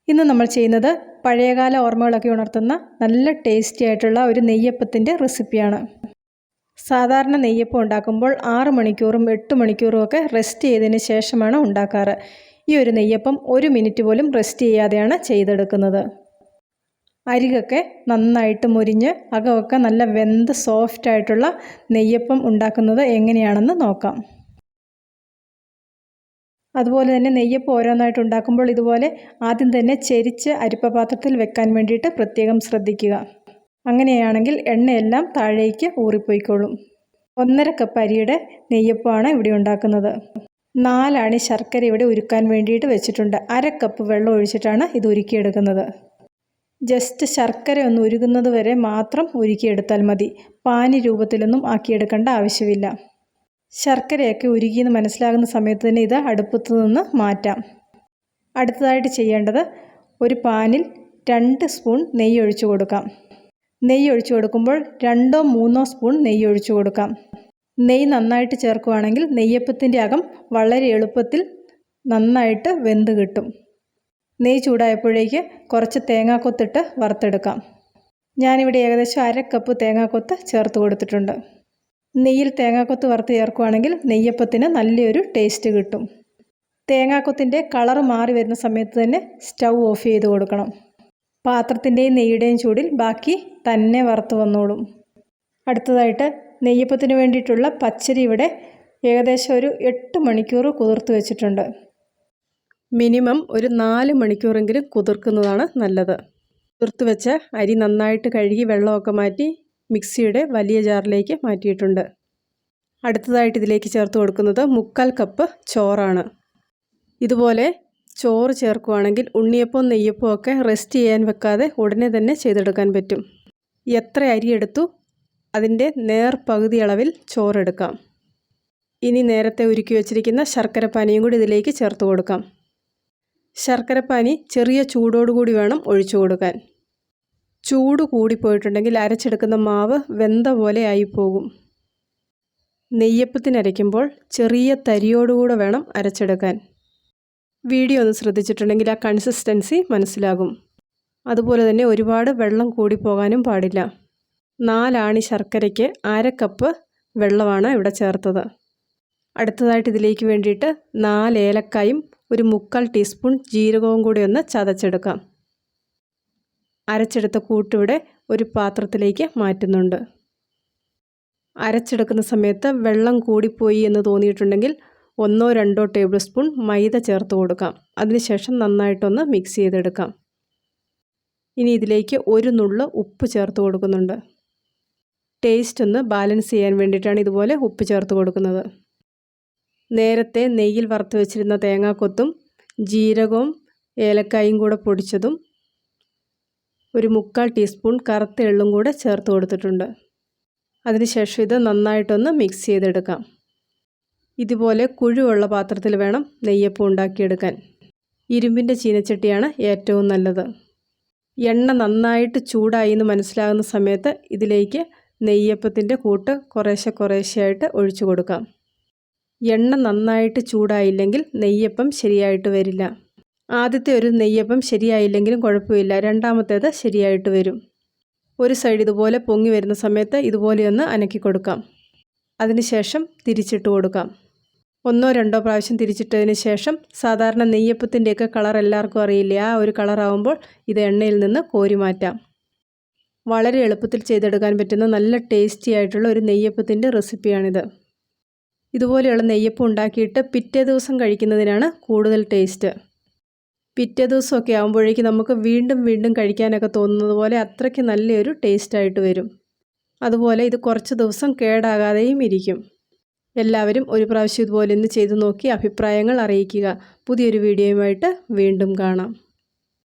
ഇന്ന് നമ്മൾ ചെയ്യുന്നത് പഴയകാല ഓർമ്മകളൊക്കെ ഉണർത്തുന്ന നല്ല ടേസ്റ്റി ആയിട്ടുള്ള ഒരു നെയ്യപ്പത്തിൻ്റെ റെസിപ്പിയാണ്. സാധാരണ നെയ്യപ്പം ഉണ്ടാക്കുമ്പോൾ 6 മണിക്കൂറും 8 മണിക്കൂറും ഒക്കെ റെസ്റ്റ് ചെയ്തതിന് ശേഷമാണ് ഉണ്ടാക്കാറ്. ഈ ഒരു നെയ്യപ്പം 1 മിനിറ്റ് പോലും റെസ്റ്റ് ചെയ്യാതെയാണ് ചെയ്തെടുക്കുന്നത്. അരികൊക്കെ നന്നായിട്ട് മുരിഞ്ഞ് അകമൊക്കെ നല്ല വെന്ത് സോഫ്റ്റ് ആയിട്ടുള്ള നെയ്യപ്പം ഉണ്ടാക്കുന്നത് എങ്ങനെയാണെന്ന് നോക്കാം. അതുപോലെ തന്നെ നെയ്യപ്പം ഓരോന്നായിട്ട് ഉണ്ടാക്കുമ്പോൾ ഇതുപോലെ ആദ്യം തന്നെ ചെരിച്ച് അരിപ്പപാത്രത്തിൽ വെക്കാൻ വേണ്ടിയിട്ട് പ്രത്യേകം ശ്രദ്ധിക്കുക. അങ്ങനെയാണെങ്കിൽ എണ്ണയെല്ലാം താഴേക്ക് ഊറിപ്പോയിക്കോളും. 1.5 കപ്പ് അരിയുടെ നെയ്യപ്പമാണ് ഇവിടെ ഉണ്ടാക്കുന്നത്. 4 അണി ശർക്കര ഇവിടെ ഉരുക്കാൻ വേണ്ടിയിട്ട് വെച്ചിട്ടുണ്ട്. 1/2 കപ്പ് വെള്ളം ഒഴിച്ചിട്ടാണ് ഇത് ഉരുക്കിയെടുക്കുന്നത്. ജസ്റ്റ് ശർക്കര ഒന്ന് ഉരുകുന്നത് വരെ മാത്രം ഉരുക്കിയെടുത്താൽ മതി. പാനി രൂപത്തിലൊന്നും ആക്കിയെടുക്കേണ്ട ആവശ്യമില്ല. ശർക്കരയൊക്കെ ഉരുകിയെന്ന് മനസ്സിലാകുന്ന സമയത്ത് തന്നെ ഇത് അടുപ്പത്തു നിന്ന് മാറ്റാം. അടുത്തതായിട്ട് ചെയ്യേണ്ടത് ഒരു പാനിൽ 2 സ്പൂൺ നെയ്യ് ഒഴിച്ചു കൊടുക്കാം. നെയ്യ് ഒഴിച്ചു കൊടുക്കുമ്പോൾ 2-3 സ്പൂൺ നെയ്യ് ഒഴിച്ചു കൊടുക്കാം. നെയ്യ് നന്നായിട്ട് ചേർക്കുകയാണെങ്കിൽ നെയ്യപ്പത്തിൻ്റെ അകം വളരെ എളുപ്പത്തിൽ നന്നായിട്ട് വെന്ത് കിട്ടും. നെയ്യ് ചൂടായപ്പോഴേക്ക് കുറച്ച് തേങ്ങാക്കൊത്തിട്ട് വറുത്തെടുക്കാം. ഞാനിവിടെ ഏകദേശം 1/2 കപ്പ് തേങ്ങാക്കൊത്ത് ചേർത്ത് കൊടുത്തിട്ടുണ്ട്. നെയ്യിൽ തേങ്ങാക്കൊത്ത് വറുത്ത് ചേർക്കുകയാണെങ്കിൽ നെയ്യപ്പത്തിന് നല്ലൊരു ടേസ്റ്റ് കിട്ടും. തേങ്ങാക്കൊത്തിൻ്റെ കളർ മാറി വരുന്ന സമയത്ത് തന്നെ സ്റ്റൗ ഓഫ് ചെയ്ത് കൊടുക്കണം. പാത്രത്തിൻ്റെയും നെയ്യുടെയും ചൂടിൽ ബാക്കി തന്നെ വറുത്ത് വന്നോളും. അടുത്തതായിട്ട് നെയ്യപ്പത്തിന് വേണ്ടിയിട്ടുള്ള പച്ചരി ഇവിടെ ഏകദേശം ഒരു 8 മണിക്കൂർ കുതിർത്ത് വെച്ചിട്ടുണ്ട്. മിനിമം ഒരു 4 മണിക്കൂറെങ്കിലും കുതിർക്കുന്നതാണ് നല്ലത്. കുതിർത്ത് വെച്ച അരി നന്നായിട്ട് കഴുകി വെള്ളമൊക്കെ മാറ്റി മിക്സിയുടെ വലിയ ജാറിലേക്ക് മാറ്റിയിട്ടുണ്ട്. അടുത്തതായിട്ട് ഇതിലേക്ക് ചേർത്ത് കൊടുക്കുന്നത് 1/4 കപ്പ് ചോറാണ്. ഇതുപോലെ ചോറ് ചേർക്കുകയാണെങ്കിൽ ഉണ്ണിയപ്പവും നെയ്യപ്പവും ഒക്കെ റെസ്റ്റ് ചെയ്യാൻ വെക്കാതെ ഉടനെ തന്നെ ചെയ്തെടുക്കാൻ പറ്റും. എത്ര അരി എടുത്തു അതിൻ്റെ പകുതി അളവിൽ ചോറെടുക്കാം. ഇനി നേരത്തെ ഉരുക്കി വെച്ചിരിക്കുന്ന ശർക്കരപ്പാനിയും കൂടി ഇതിലേക്ക് ചേർത്ത് കൊടുക്കാം. ശർക്കരപ്പാനി ചെറിയ ചൂടോടുകൂടി വേണം ഒഴിച്ചു കൊടുക്കാൻ. ചൂട് കൂടിപ്പോയിട്ടുണ്ടെങ്കിൽ അരച്ചെടുക്കുന്ന മാവ് വെന്ത പോലെ ആയിപ്പോകും. നെയ്യപ്പത്തിന് അരയ്ക്കുമ്പോൾ ചെറിയ തരിയോടുകൂടെ വേണം അരച്ചെടുക്കാൻ. വീഡിയോ ഒന്ന് ശ്രദ്ധിച്ചിട്ടുണ്ടെങ്കിൽ ആ കൺസിസ്റ്റൻസി മനസ്സിലാകും. അതുപോലെ തന്നെ ഒരുപാട് വെള്ളം കൂടിപ്പോകാനും പാടില്ല. 4 ആണി ശർക്കരയ്ക്ക് 1/2 കപ്പ് വെള്ളമാണ് ഇവിടെ ചേർത്തത്. അടുത്തതായിട്ട് ഇതിലേക്ക് വേണ്ടിയിട്ട് 4 ഏലക്കായും ഒരു 1/4 ടീസ്പൂൺ ജീരകവും കൂടി ഒന്ന് ചതച്ചെടുക്കാം. അരച്ചെടുത്ത കൂട്ടിവിടെ ഒരു പാത്രത്തിലേക്ക് മാറ്റുന്നുണ്ട്. അരച്ചെടുക്കുന്ന സമയത്ത് വെള്ളം കൂടിപ്പോയി എന്ന് തോന്നിയിട്ടുണ്ടെങ്കിൽ 1-2 ടേബിൾ സ്പൂൺ മൈദ ചേർത്ത് കൊടുക്കാം. അതിനുശേഷം നന്നായിട്ടൊന്ന് മിക്സ് ചെയ്തെടുക്കാം. ഇനി ഇതിലേക്ക് ഒരു നുള്ള് ഉപ്പ് ചേർത്ത് കൊടുക്കുന്നുണ്ട്. ടേസ്റ്റ് ഒന്ന് ബാലൻസ് ചെയ്യാൻ വേണ്ടിയിട്ടാണ് ഇതുപോലെ ഉപ്പ് ചേർത്ത് കൊടുക്കുന്നത്. നേരത്തെ നെയ്യിൽ വറുത്ത് വെച്ചിരുന്ന തേങ്ങാക്കൊത്തും ജീരകവും ഏലക്കായും കൂടെ പൊടിച്ചതും ഒരു 1/4 ടീസ്പൂൺ കറുത്ത എള്ളും കൂടെ ചേർത്ത് കൊടുത്തിട്ടുണ്ട്. അതിനുശേഷം ഇത് നന്നായിട്ടൊന്ന് മിക്സ് ചെയ്തെടുക്കാം. ഇതുപോലെ കുഴിവുള്ള പാത്രത്തിൽ വേണം നെയ്യപ്പം ഉണ്ടാക്കിയെടുക്കാൻ. ഇരുമ്പിൻ്റെ ചീനച്ചട്ടിയാണ് ഏറ്റവും നല്ലത്. എണ്ണ നന്നായിട്ട് ചൂടായി എന്ന് മനസ്സിലാകുന്ന സമയത്ത് ഇതിലേക്ക് നെയ്യപ്പത്തിൻ്റെ കൂട്ട് കുറേശ്ശെയായിട്ട് ഒഴിച്ചു കൊടുക്കാം. എണ്ണ നന്നായിട്ട് ചൂടായില്ലെങ്കിൽ നെയ്യപ്പം ശരിയായിട്ട് വരില്ല. ആദ്യത്തെ ഒരു നെയ്യപ്പം ശരിയായില്ലെങ്കിലും കുഴപ്പമില്ല, രണ്ടാമത്തേത് ശരിയായിട്ട് വരും. ഒരു സൈഡ് ഇതുപോലെ പൊങ്ങി വരുന്ന സമയത്ത് ഇതുപോലെയൊന്ന് അനക്കി കൊടുക്കാം. അതിനുശേഷം തിരിച്ചിട്ട് കൊടുക്കാം. 1-2 പ്രാവശ്യം തിരിച്ചിട്ടതിന് ശേഷം സാധാരണ നെയ്യപ്പത്തിൻ്റെയൊക്കെ കളർ എല്ലാവർക്കും അറിയില്ലേ, ആ ഒരു കളറാവുമ്പോൾ ഇത് എണ്ണയിൽ നിന്ന് കോരി മാറ്റാം. വളരെ എളുപ്പത്തിൽ ചെയ്തെടുക്കാൻ പറ്റുന്ന നല്ല ടേസ്റ്റി ആയിട്ടുള്ള ഒരു നെയ്യപ്പത്തിൻ്റെ റെസിപ്പിയാണിത്. ഇതുപോലെയുള്ള നെയ്യപ്പം ഉണ്ടാക്കിയിട്ട് പിറ്റേ ദിവസം കഴിക്കുന്നതിനാണ് കൂടുതൽ ടേസ്റ്റ്. പിറ്റേ ദിവസമൊക്കെ ആകുമ്പോഴേക്കും നമുക്ക് വീണ്ടും കഴിക്കാനൊക്കെ തോന്നുന്നത് പോലെ അത്രയ്ക്ക് നല്ലൊരു ടേസ്റ്റായിട്ട് വരും. അതുപോലെ ഇത് കുറച്ച് ദിവസം കേടാകാതെയും ഇരിക്കും. എല്ലാവരും ഒരു പ്രാവശ്യം ഇതുപോലെ ഒന്ന് ചെയ്തു നോക്കി അഭിപ്രായങ്ങൾ അറിയിക്കുക. പുതിയൊരു വീഡിയോയുമായിട്ട് വീണ്ടും കാണാം.